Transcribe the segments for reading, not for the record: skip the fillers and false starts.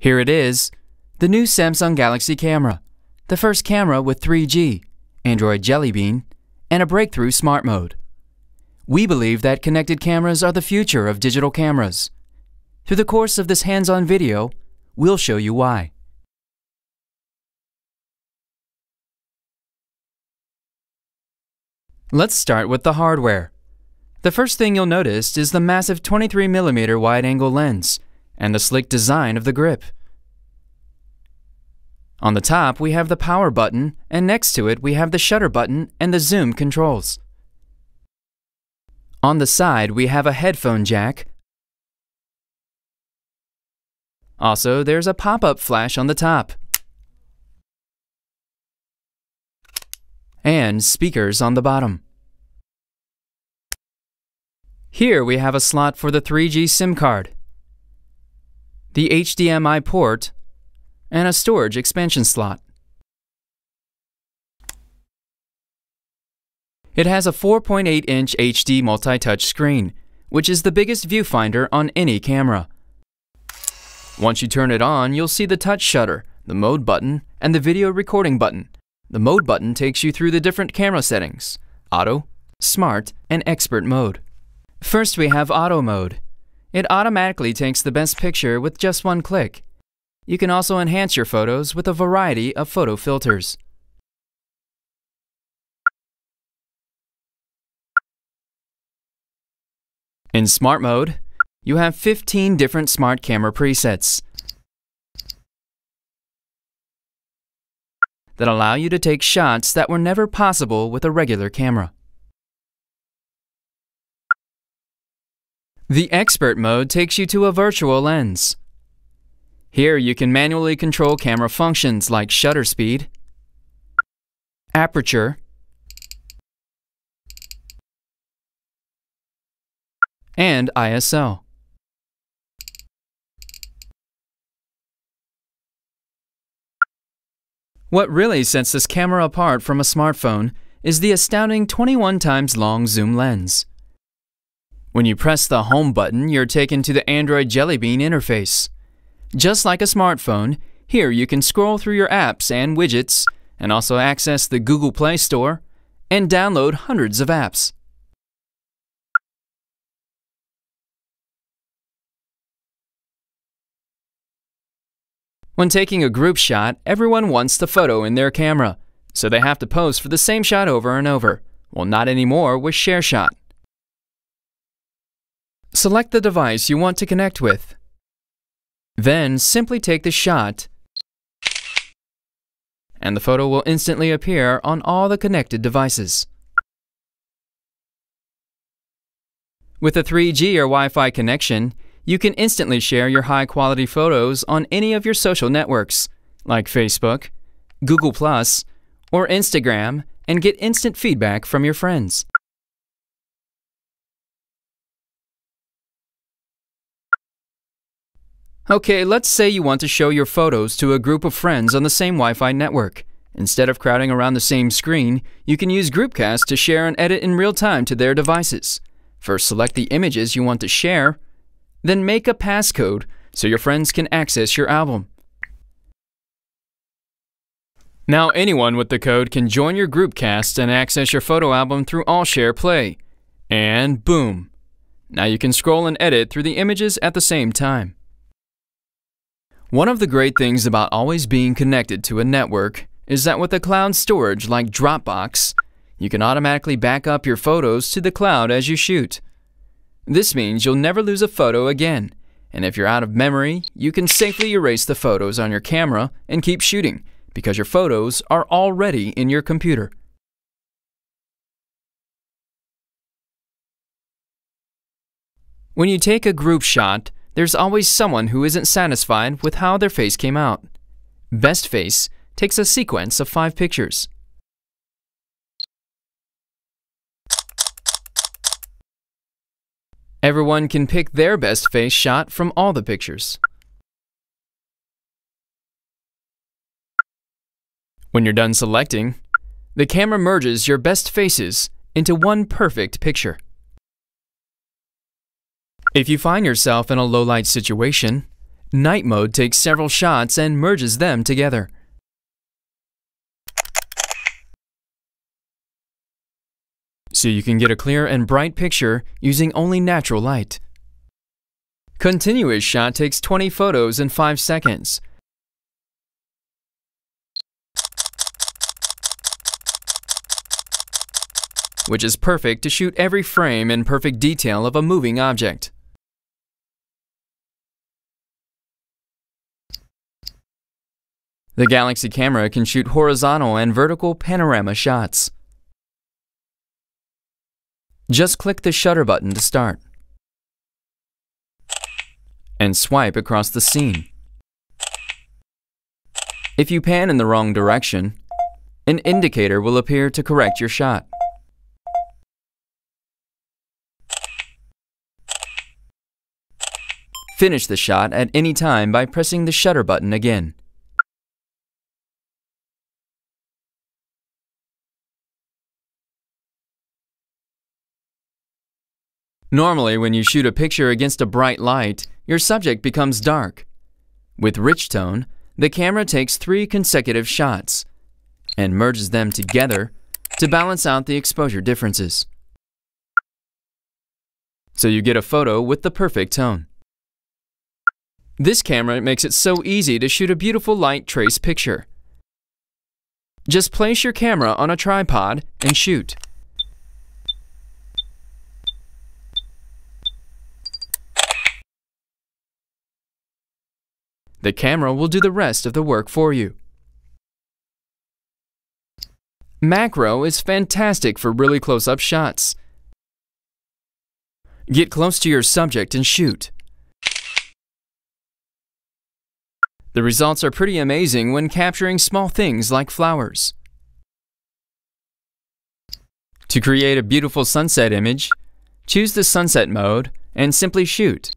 Here it is, the new Samsung Galaxy camera, the first camera with 3G, Android Jelly Bean, and a breakthrough smart mode. We believe that connected cameras are the future of digital cameras. Through the course of this hands-on video, we'll show you why. Let's start with the hardware. The first thing you'll notice is the massive 23mm wide-angle lens and the sleek design of the grip. On the top, we have the power button, and next to it we have the shutter button and the zoom controls. On the side, we have a headphone jack. Also, there's a pop-up flash on the top. And speakers on the bottom. Here we have a slot for the 3G SIM card, the HDMI port, and a storage expansion slot. It has a 4.8-inch HD multi-touch screen, which is the biggest viewfinder on any camera. Once you turn it on, you'll see the touch shutter, the mode button, and the video recording button. The mode button takes you through the different camera settings: auto, smart, and expert mode. First we have auto mode. It automatically takes the best picture with just one click. You can also enhance your photos with a variety of photo filters. In smart mode, you have 15 different smart camera presets that allow you to take shots that were never possible with a regular camera. The expert mode takes you to a virtual lens. Here you can manually control camera functions like shutter speed, aperture, and ISO. What really sets this camera apart from a smartphone is the astounding 21 times long zoom lens. When you press the home button, you're taken to the Android Jelly Bean interface. Just like a smartphone, here you can scroll through your apps and widgets, and also access the Google Play Store, and download hundreds of apps. When taking a group shot, everyone wants the photo in their camera, so they have to pose for the same shot over and over. Well, not anymore with Share Shot. Select the device you want to connect with. Then simply take the shot, and the photo will instantly appear on all the connected devices. With a 3G or Wi-Fi connection, you can instantly share your high-quality photos on any of your social networks, like Facebook, Google+, or Instagram, and get instant feedback from your friends. Okay, let's say you want to show your photos to a group of friends on the same Wi-Fi network. Instead of crowding around the same screen, you can use Groupcast to share and edit in real time to their devices. First, select the images you want to share, then make a passcode so your friends can access your album. Now anyone with the code can join your Groupcast and access your photo album through AllShare Play. And boom! Now you can scroll and edit through the images at the same time. One of the great things about always being connected to a network is that with a cloud storage like Dropbox, you can automatically back up your photos to the cloud as you shoot. This means you'll never lose a photo again, and if you're out of memory, you can safely erase the photos on your camera and keep shooting, because your photos are already in your computer. When you take a group shot, there's always someone who isn't satisfied with how their face came out. Best Face takes a sequence of 5 pictures. Everyone can pick their best face shot from all the pictures. When you're done selecting, the camera merges your best faces into one perfect picture. If you find yourself in a low-light situation, Night mode takes several shots and merges them together. So you can get a clear and bright picture using only natural light. Continuous shot takes 20 photos in 5 seconds. Which is perfect to shoot every frame in perfect detail of a moving object. The Galaxy camera can shoot horizontal and vertical panorama shots. Just click the shutter button to start. And swipe across the scene. If you pan in the wrong direction, an indicator will appear to correct your shot. Finish the shot at any time by pressing the shutter button again. Normally, when you shoot a picture against a bright light, your subject becomes dark. With rich tone, the camera takes 3 consecutive shots and merges them together to balance out the exposure differences. So you get a photo with the perfect tone. This camera makes it so easy to shoot a beautiful light trace picture. Just place your camera on a tripod and shoot. The camera will do the rest of the work for you. Macro is fantastic for really close-up shots. Get close to your subject and shoot. The results are pretty amazing when capturing small things like flowers. To create a beautiful sunset image, choose the sunset mode and simply shoot.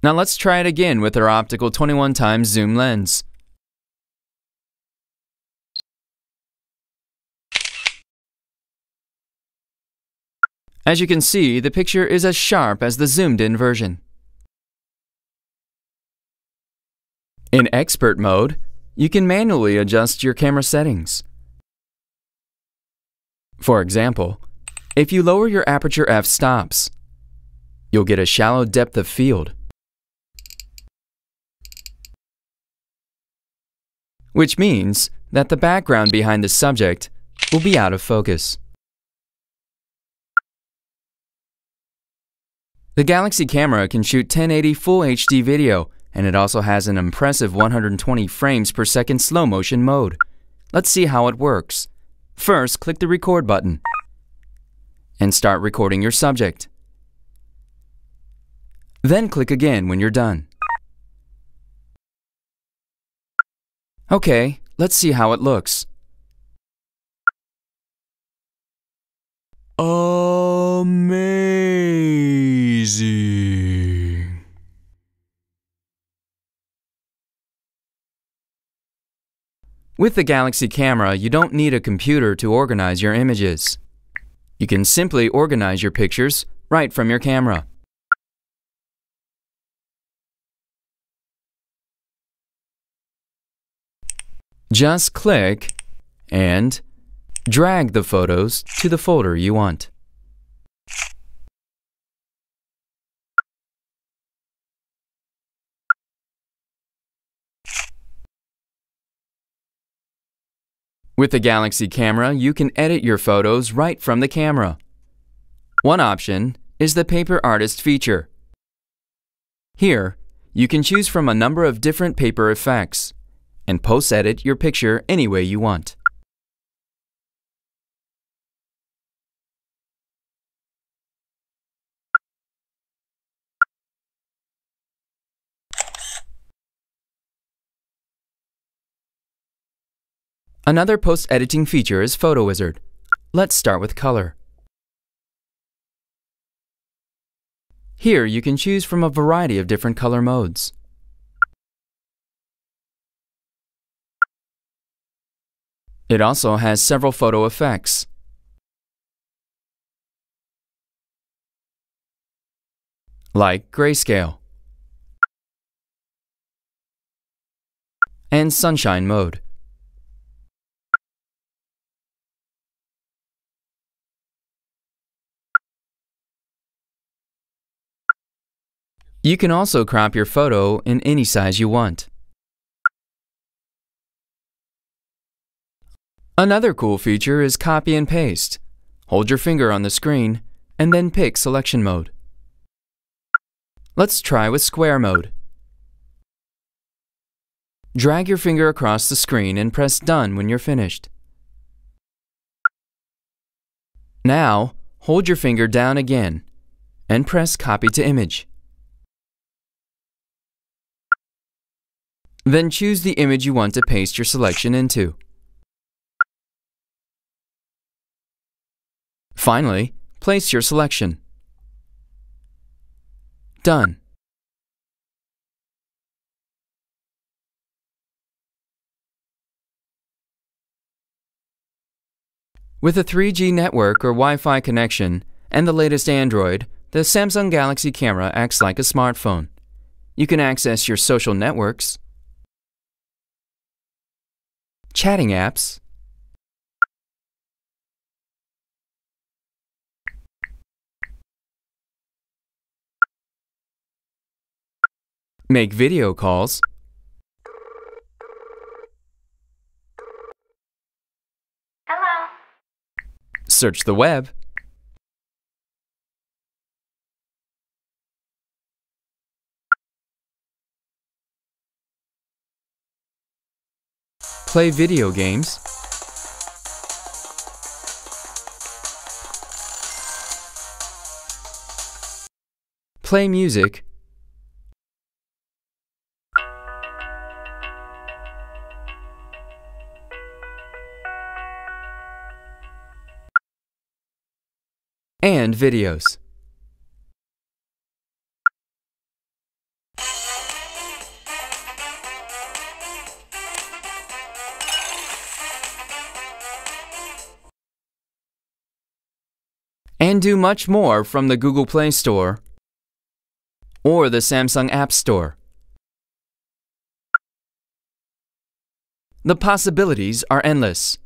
Now let's try it again with our optical 21x zoom lens. As you can see, the picture is as sharp as the zoomed-in version. In expert mode, you can manually adjust your camera settings. For example, if you lower your aperture f-stops, you'll get a shallow depth of field, which means that the background behind the subject will be out of focus. The Galaxy camera can shoot 1080 Full HD video, and it also has an impressive 120 frames per second slow motion mode. Let's see how it works. First, click the record button and start recording your subject. Then click again when you're done. Okay, let's see how it looks. Amazing! With the Galaxy camera, you don't need a computer to organize your images. You can simply organize your pictures right from your camera. Just click and drag the photos to the folder you want. With the Galaxy camera, you can edit your photos right from the camera. One option is the Paper Artist feature. Here, you can choose from a number of different paper effects and post-edit your picture any way you want. Another post-editing feature is Photo Wizard. Let's start with color. Here you can choose from a variety of different color modes. It also has several photo effects. like grayscale and sunshine mode. You can also crop your photo in any size you want. Another cool feature is copy and paste. Hold your finger on the screen and then pick selection mode. Let's try with square mode. Drag your finger across the screen and press Done when you're finished. Now, hold your finger down again and press Copy to Image. Then choose the image you want to paste your selection into. Finally, place your selection. Done. With a 3G network or Wi-Fi connection and the latest Android, the Samsung Galaxy camera acts like a smartphone. You can access your social networks, chatting apps, make video calls, Hello. search the web, play video games, play music, and videos. And do much more from the Google Play Store or the Samsung App Store. The possibilities are endless.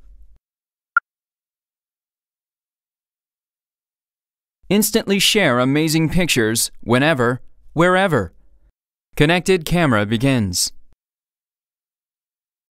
Instantly share amazing pictures whenever, wherever. Connected Camera begins.